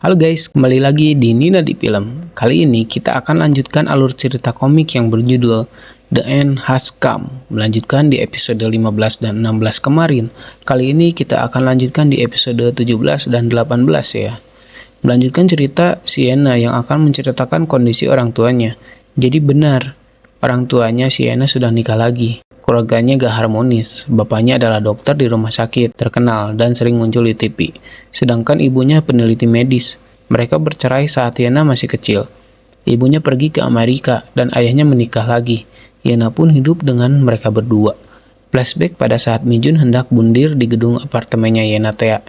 Halo guys, kembali lagi di Nina di Film. Kali ini kita akan lanjutkan alur cerita komik yang berjudul The End Has Come. Melanjutkan di episode 15 dan 16 kemarin. Kali ini kita akan lanjutkan di episode 17 dan 18 ya. Melanjutkan cerita Sienna yang akan menceritakan kondisi orang tuanya. Jadi benar, orang tuanya Sienna sudah nikah lagi. Keluarganya gak harmonis, bapaknya adalah dokter di rumah sakit, terkenal dan sering muncul di TV. Sedangkan ibunya peneliti medis. Mereka bercerai saat Yena masih kecil. Ibunya pergi ke Amerika dan ayahnya menikah lagi. Yena pun hidup dengan mereka berdua. Flashback pada saat Mijun hendak bundir di gedung apartemennya Yena Tea.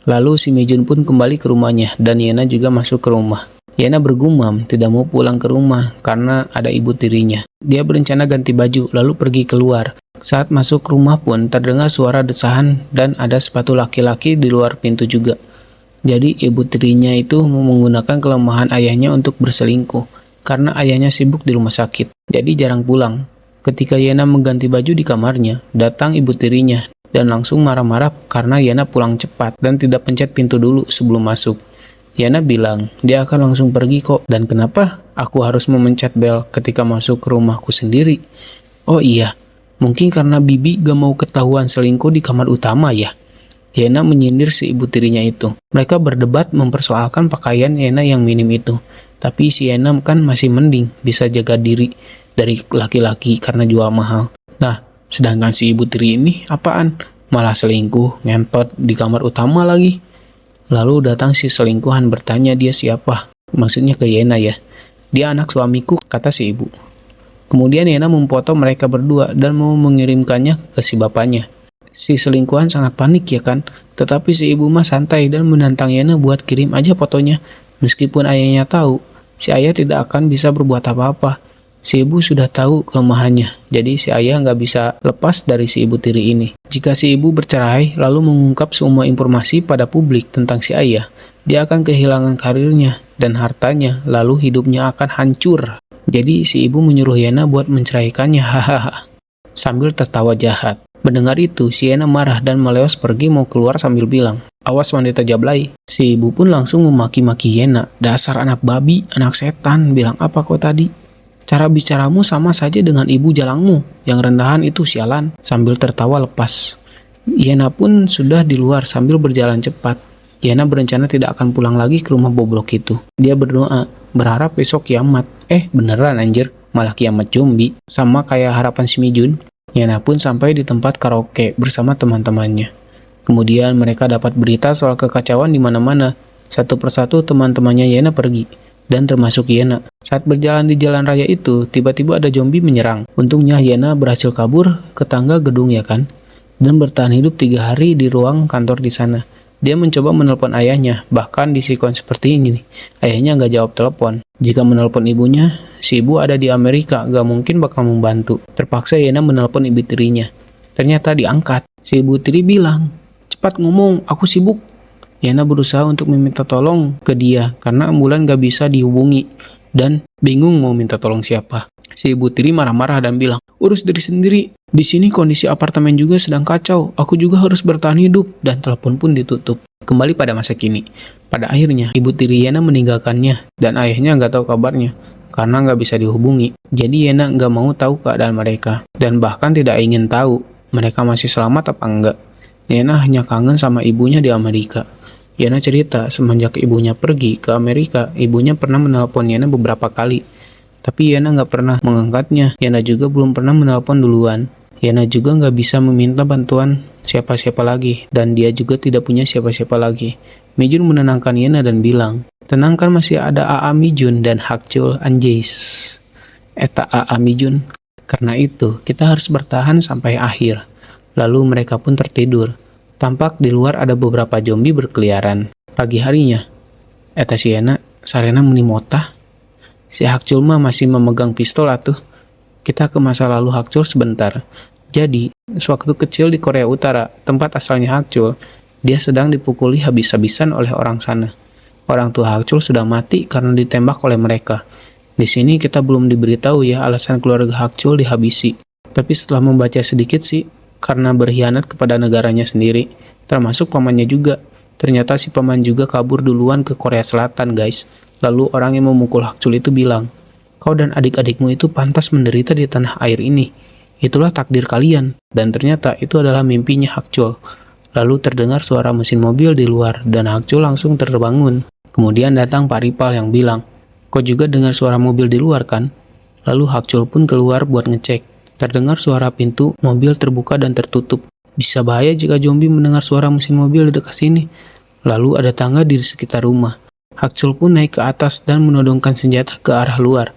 Lalu si Mijun pun kembali ke rumahnya dan Yena juga masuk ke rumah. Yena bergumam tidak mau pulang ke rumah karena ada ibu tirinya. Dia berencana ganti baju lalu pergi keluar. Saat masuk rumah pun terdengar suara desahan dan ada sepatu laki-laki di luar pintu juga. Jadi ibu tirinya itu menggunakan kelemahan ayahnya untuk berselingkuh karena ayahnya sibuk di rumah sakit. Jadi jarang pulang. Ketika Yena mengganti baju di kamarnya, datang ibu tirinya dan langsung marah-marah karena Yena pulang cepat dan tidak pencet pintu dulu sebelum masuk. Yana bilang, dia akan langsung pergi kok. Dan kenapa aku harus memencet bel ketika masuk ke rumahku sendiri? Oh iya, mungkin karena Bibi gak mau ketahuan selingkuh di kamar utama ya. Yana menyindir si ibu tirinya itu. Mereka berdebat mempersoalkan pakaian Yana yang minim itu. Tapi si Yana kan masih mending bisa jaga diri dari laki-laki karena jual mahal. Nah, sedangkan si ibu tiri ini apaan? Malah selingkuh, ngentot di kamar utama lagi. Lalu datang si selingkuhan bertanya dia siapa. Maksudnya ke Yena ya. Dia anak suamiku, kata si ibu. Kemudian Yena memfoto mereka berdua dan mau mengirimkannya ke si bapaknya. Si selingkuhan sangat panik ya kan. Tetapi si ibu mah santai dan menantang Yena buat kirim aja fotonya. Meskipun ayahnya tahu, si ayah tidak akan bisa berbuat apa-apa. Si ibu sudah tahu kelemahannya, jadi si ayah nggak bisa lepas dari si ibu tiri ini. Jika si ibu bercerai lalu mengungkap semua informasi pada publik tentang si ayah, dia akan kehilangan karirnya dan hartanya, lalu hidupnya akan hancur. Jadi si ibu menyuruh Yena buat menceraikannya, hahaha, sambil tertawa jahat. Mendengar itu, si Yena marah dan meleos pergi mau keluar sambil bilang, "Awas wanita jablay." Si ibu pun langsung memaki-maki Yena, "Dasar anak babi, anak setan, bilang apa kau tadi? Cara bicaramu sama saja dengan ibu jalangmu, yang rendahan itu sialan," sambil tertawa lepas. Yena pun sudah di luar sambil berjalan cepat. Yena berencana tidak akan pulang lagi ke rumah boblok itu. Dia berdoa, berharap besok kiamat. Beneran anjir, malah kiamat zombie. Sama kayak harapan si Mijun. Yena pun sampai di tempat karaoke bersama teman-temannya. Kemudian mereka dapat berita soal kekacauan di mana-mana. Satu persatu teman-temannya Yena pergi. Dan termasuk Yena. Saat berjalan di jalan raya itu, tiba-tiba ada zombie menyerang. Untungnya Yena berhasil kabur ke tangga gedung ya kan, dan bertahan hidup 3 hari di ruang kantor di sana. Dia mencoba menelpon ayahnya, bahkan di sikon seperti ini nih, ayahnya nggak jawab telepon. Jika menelpon ibunya, si ibu ada di Amerika, nggak mungkin bakal membantu. Terpaksa Yena menelpon ibu tirinya. Ternyata diangkat. Si ibu tiri bilang, "Cepat ngomong, aku sibuk." Yana berusaha untuk meminta tolong ke dia karena ambulan gak bisa dihubungi dan bingung mau minta tolong siapa. Si ibu tiri marah-marah dan bilang, "Urus diri sendiri. Di sini kondisi apartemen juga sedang kacau. Aku juga harus bertahan hidup." Dan telepon pun ditutup. Kembali pada masa kini. Pada akhirnya, ibu tiri Yana meninggalkannya dan ayahnya gak tahu kabarnya karena gak bisa dihubungi. Jadi Yana gak mau tahu keadaan mereka dan bahkan tidak ingin tahu mereka masih selamat apa enggak. Yana hanya kangen sama ibunya di Amerika. Yana cerita semenjak ibunya pergi ke Amerika, ibunya pernah menelpon Yana beberapa kali. Tapi Yana nggak pernah mengangkatnya. Yana juga belum pernah menelpon duluan. Yana juga nggak bisa meminta bantuan siapa-siapa lagi. Dan dia juga tidak punya siapa-siapa lagi. Mijun menenangkan Yana dan bilang, "Tenang kan masih ada AA Mijun dan Hakchul Anjais." Eta AA Mijun. Karena itu, kita harus bertahan sampai akhir. Lalu mereka pun tertidur. Tampak di luar ada beberapa zombie berkeliaran. Pagi harinya, eta si Yena, sarena meni motah. Si Hakchul mah masih memegang pistol atuh. Kita ke masa lalu Hakchul sebentar. Jadi, sewaktu kecil di Korea Utara, tempat asalnya Hakchul, dia sedang dipukuli habis-habisan oleh orang sana. Orang tua Hakchul sudah mati karena ditembak oleh mereka. Di sini kita belum diberitahu ya alasan keluarga Hakchul dihabisi. Tapi setelah membaca sedikit sih, karena berkhianat kepada negaranya sendiri, termasuk pamannya juga. Ternyata si paman juga kabur duluan ke Korea Selatan, guys. Lalu orang yang memukul Hakjul itu bilang, "Kau dan adik-adikmu itu pantas menderita di tanah air ini. Itulah takdir kalian." Dan ternyata itu adalah mimpinya Hakjul. Lalu terdengar suara mesin mobil di luar dan Hakjul langsung terbangun. Kemudian datang Pak Ripal yang bilang, "Kau juga dengar suara mobil di luar kan?" Lalu Hakjul pun keluar buat ngecek. Terdengar suara pintu mobil terbuka dan tertutup. Bisa bahaya jika zombie mendengar suara mesin mobil di dekat sini. Lalu ada tangga di sekitar rumah. Hakjul pun naik ke atas dan menodongkan senjata ke arah luar.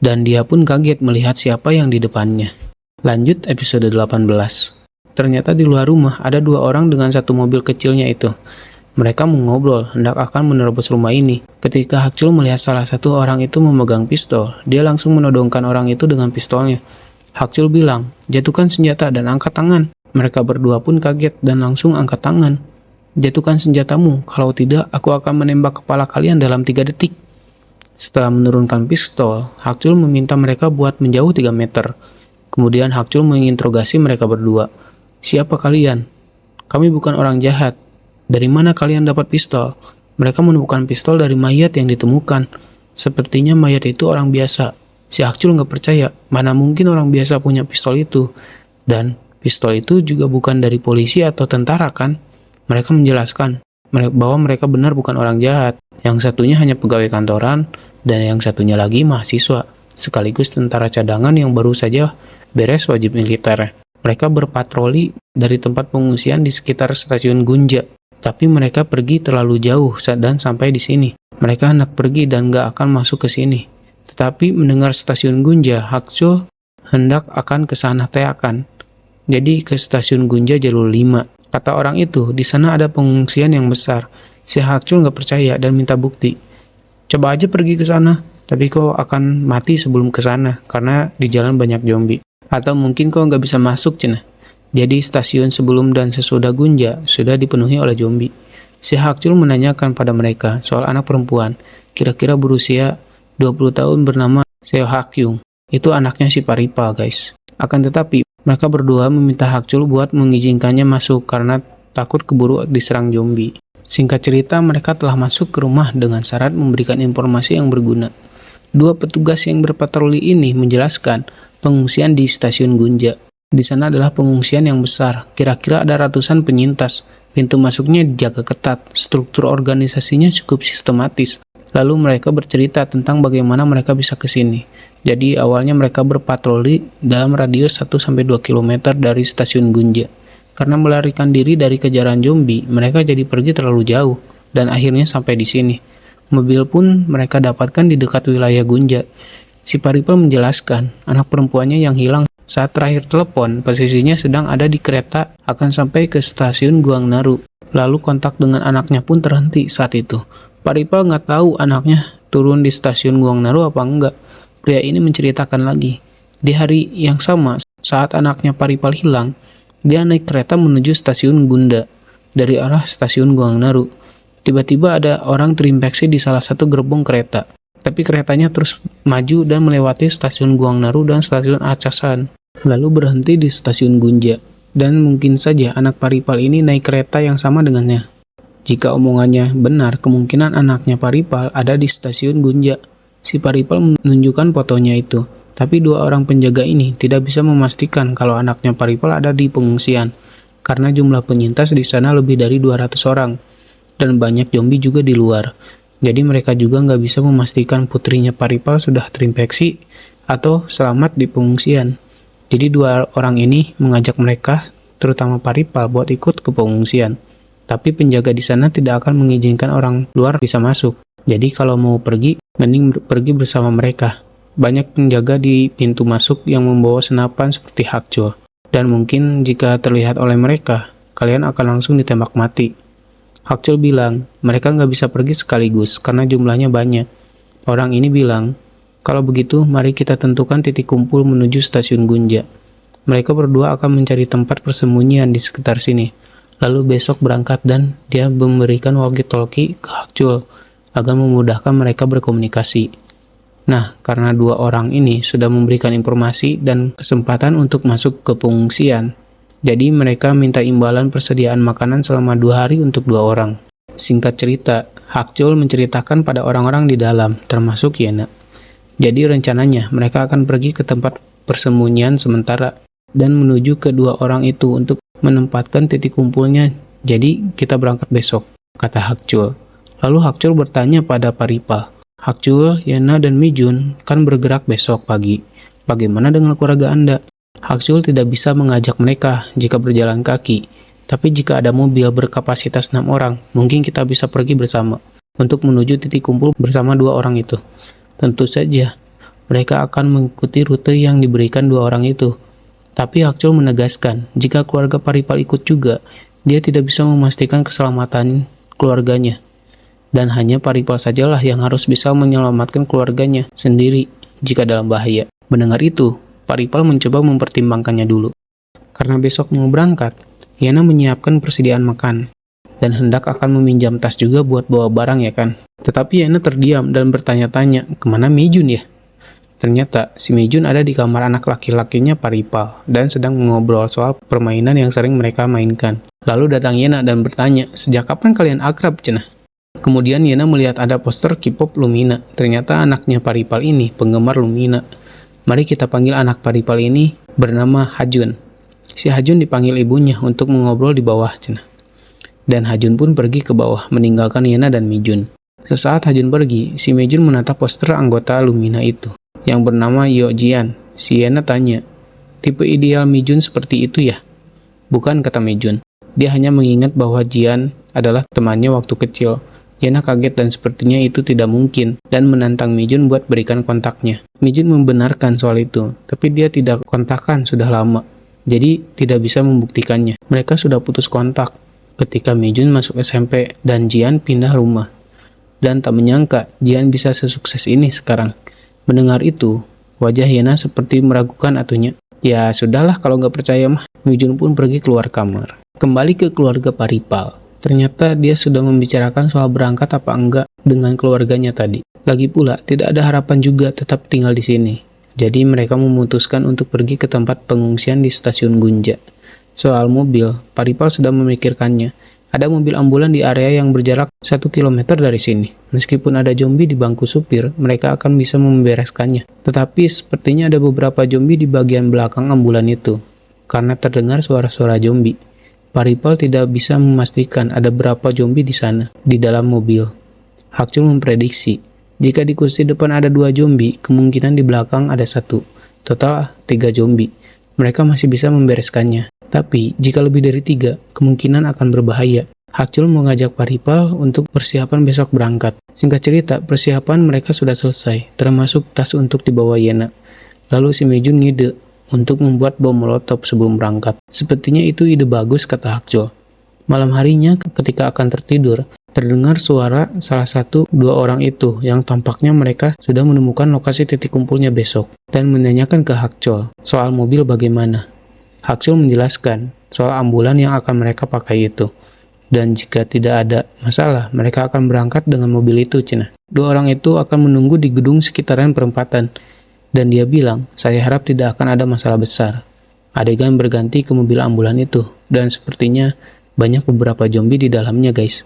Dan dia pun kaget melihat siapa yang di depannya. Lanjut episode 18. Ternyata di luar rumah ada dua orang dengan satu mobil kecilnya itu. Mereka mengobrol hendak akan menerobos rumah ini. Ketika Hakjul melihat salah satu orang itu memegang pistol, dia langsung menodongkan orang itu dengan pistolnya. Hakjul bilang, "Jatuhkan senjata dan angkat tangan." Mereka berdua pun kaget dan langsung angkat tangan. "Jatuhkan senjatamu, kalau tidak aku akan menembak kepala kalian dalam 3 detik. Setelah menurunkan pistol, Hakjul meminta mereka buat menjauh 3 meter. Kemudian Hakjul menginterogasi mereka berdua. "Siapa kalian?" "Kami bukan orang jahat." "Dari mana kalian dapat pistol?" Mereka menemukan pistol dari mayat yang ditemukan. Sepertinya mayat itu orang biasa. Si Hakjul nggak percaya, mana mungkin orang biasa punya pistol itu. Dan pistol itu juga bukan dari polisi atau tentara kan? Mereka menjelaskan bahwa mereka benar bukan orang jahat. Yang satunya hanya pegawai kantoran, dan yang satunya lagi mahasiswa, sekaligus tentara cadangan yang baru saja beres wajib militer. Mereka berpatroli dari tempat pengungsian di sekitar stasiun Gunja. Tapi mereka pergi terlalu jauh dan sampai di sini. Mereka hendak pergi dan gak akan masuk ke sini. Tetapi mendengar stasiun Gunja, Hakjul hendak akan ke sana teakan. Jadi ke stasiun Gunja jalur 5. Kata orang itu, di sana ada pengungsian yang besar. Si Hakjul nggak percaya dan minta bukti. "Coba aja pergi ke sana, tapi kau akan mati sebelum ke sana karena di jalan banyak zombie. Atau mungkin kau nggak bisa masuk, Cina." Jadi stasiun sebelum dan sesudah Gunja sudah dipenuhi oleh zombie. Si Hakjul menanyakan pada mereka soal anak perempuan, kira-kira berusia 20 tahun bernama Seo Hakyung. Itu anaknya si Paripal, guys. Akan tetapi, mereka berdua meminta Hakjul buat mengizinkannya masuk karena takut keburu diserang zombie. Singkat cerita, mereka telah masuk ke rumah dengan syarat memberikan informasi yang berguna. Dua petugas yang berpatroli ini menjelaskan pengungsian di stasiun Gunja. Di sana adalah pengungsian yang besar, kira-kira ada ratusan penyintas. Pintu masuknya dijaga ketat, struktur organisasinya cukup sistematis. Lalu mereka bercerita tentang bagaimana mereka bisa ke sini. Jadi awalnya mereka berpatroli dalam radius 1-2 km dari stasiun Gunja. Karena melarikan diri dari kejaran zombie, mereka jadi pergi terlalu jauh dan akhirnya sampai di sini. Mobil pun mereka dapatkan di dekat wilayah Gunja. Si Paripal menjelaskan, anak perempuannya yang hilang saat terakhir telepon, posisinya sedang ada di kereta akan sampai ke stasiun Guangnaru. Lalu kontak dengan anaknya pun terhenti saat itu. Paripal nggak tahu anaknya turun di stasiun Guangnaru apa enggak. Pria ini menceritakan lagi, di hari yang sama saat anaknya Paripal hilang, dia naik kereta menuju stasiun Gunda dari arah stasiun Guangnaru. Tiba-tiba ada orang terinfeksi di salah satu gerbong kereta, tapi keretanya terus maju dan melewati stasiun Guangnaru dan stasiun Achasan, lalu berhenti di stasiun Gunja. Dan mungkin saja anak Paripal ini naik kereta yang sama dengannya. Jika omongannya benar, kemungkinan anaknya Paripal ada di stasiun Gunja. Si Paripal menunjukkan fotonya itu, tapi dua orang penjaga ini tidak bisa memastikan kalau anaknya Paripal ada di pengungsian, karena jumlah penyintas di sana lebih dari 200 orang, dan banyak zombie juga di luar. Jadi mereka juga nggak bisa memastikan putrinya Paripal sudah terinfeksi atau selamat di pengungsian. Jadi dua orang ini mengajak mereka, terutama Paripal, buat ikut ke pengungsian. Tapi penjaga di sana tidak akan mengizinkan orang luar bisa masuk. Jadi kalau mau pergi, mending pergi bersama mereka. Banyak penjaga di pintu masuk yang membawa senapan seperti Hakjul. Dan mungkin jika terlihat oleh mereka, kalian akan langsung ditembak mati. Hakjul bilang, mereka nggak bisa pergi sekaligus karena jumlahnya banyak. Orang ini bilang, kalau begitu mari kita tentukan titik kumpul menuju stasiun Gunja. Mereka berdua akan mencari tempat persembunyian di sekitar sini. Lalu besok berangkat dan dia memberikan walkie-talkie ke Hakjul agar memudahkan mereka berkomunikasi. Nah, karena dua orang ini sudah memberikan informasi dan kesempatan untuk masuk ke pengungsian, jadi mereka minta imbalan persediaan makanan selama 2 hari untuk 2 orang. Singkat cerita, Hakjol menceritakan pada orang-orang di dalam, termasuk Yena. Jadi rencananya mereka akan pergi ke tempat persembunyian sementara dan menuju kedua orang itu untuk menempatkan titik kumpulnya. Jadi kita berangkat besok, kata Hakjol. Lalu Hakjol bertanya pada Paripal, Hakjol, Yena, dan Mijun kan bergerak besok pagi. Bagaimana dengan keluarga Anda? Hakjol tidak bisa mengajak mereka jika berjalan kaki. Tapi jika ada mobil berkapasitas 6 orang, mungkin kita bisa pergi bersama untuk menuju titik kumpul bersama 2 orang itu. Tentu saja, mereka akan mengikuti rute yang diberikan 2 orang itu. Tapi Hakjol menegaskan, jika keluarga Paripal ikut juga, dia tidak bisa memastikan keselamatan keluarganya. Dan hanya Paripal sajalah yang harus bisa menyelamatkan keluarganya sendiri jika dalam bahaya. Mendengar itu, Paripal mencoba mempertimbangkannya dulu. Karena besok mau berangkat, Yana menyiapkan persediaan makan, dan hendak akan meminjam tas juga buat bawa barang ya kan. Tetapi Yana terdiam dan bertanya-tanya, kemana Mijun ya? Ternyata si Mijun ada di kamar anak laki-lakinya Paripal, dan sedang mengobrol soal permainan yang sering mereka mainkan. Lalu datang Yana dan bertanya, sejak kapan kalian akrab, cenah? Kemudian Yana melihat ada poster K-pop Lumina. Ternyata anaknya Paripal ini penggemar Lumina. Mari kita panggil anak Paripal ini bernama Hajun. Si Hajun dipanggil ibunya untuk mengobrol di bawah cenah. Dan Hajun pun pergi ke bawah meninggalkan Yana dan Mijun. Sesaat Hajun pergi, si Mijun menatap poster anggota Lumina itu yang bernama Yo Jian. Si Yana tanya, tipe ideal Mijun seperti itu ya? Bukan, kata Mijun. Dia hanya mengingat bahwa Jian adalah temannya waktu kecil. Yana kaget dan sepertinya itu tidak mungkin dan menantang Mijun buat berikan kontaknya. Mijun membenarkan soal itu, tapi dia tidak kontakkan sudah lama. Jadi tidak bisa membuktikannya. Mereka sudah putus kontak ketika Mijun masuk SMP dan Jian pindah rumah. Dan tak menyangka Jian bisa sesukses ini sekarang. Mendengar itu, wajah Yana seperti meragukan atunya. Ya sudahlah kalau nggak percaya mah. Mijun pun pergi keluar kamar. Kembali ke keluarga Paripal. Ternyata dia sudah membicarakan soal berangkat apa enggak dengan keluarganya tadi. Lagi pula tidak ada harapan juga tetap tinggal di sini. Jadi mereka memutuskan untuk pergi ke tempat pengungsian di stasiun Gunja. Soal mobil, Paripal sudah memikirkannya. Ada mobil ambulan di area yang berjarak 1 km dari sini. Meskipun ada zombie di bangku supir, mereka akan bisa membereskannya. Tetapi sepertinya ada beberapa zombie di bagian belakang ambulan itu. Karena terdengar suara-suara zombie, Paripal tidak bisa memastikan ada berapa zombie di sana, di dalam mobil. Hakjol memprediksi, jika di kursi depan ada 2 zombie, kemungkinan di belakang ada 1. Total 3 zombie. Mereka masih bisa membereskannya. Tapi, jika lebih dari 3, kemungkinan akan berbahaya. Hakjol mengajak Paripal untuk persiapan besok berangkat. Singkat cerita, persiapan mereka sudah selesai, termasuk tas untuk dibawa Yana. Lalu si Mijun ngide untuk membuat bom molotov sebelum berangkat. Sepertinya itu ide bagus, kata Hakjol. Malam harinya, ketika akan tertidur, terdengar suara salah 1-2 orang itu yang tampaknya mereka sudah menemukan lokasi titik kumpulnya besok dan menanyakan ke Hakjol soal mobil bagaimana. Hakjol menjelaskan soal ambulan yang akan mereka pakai itu. Dan jika tidak ada masalah, mereka akan berangkat dengan mobil itu, cenah. 2 orang itu akan menunggu di gedung sekitaran perempatan. Dan dia bilang, saya harap tidak akan ada masalah besar. Adegan berganti ke mobil ambulan itu. Dan sepertinya banyak beberapa zombie di dalamnya, guys.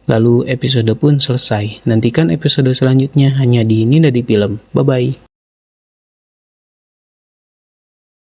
Lalu episode pun selesai. Nantikan episode selanjutnya hanya di Nina di Film. Bye-bye.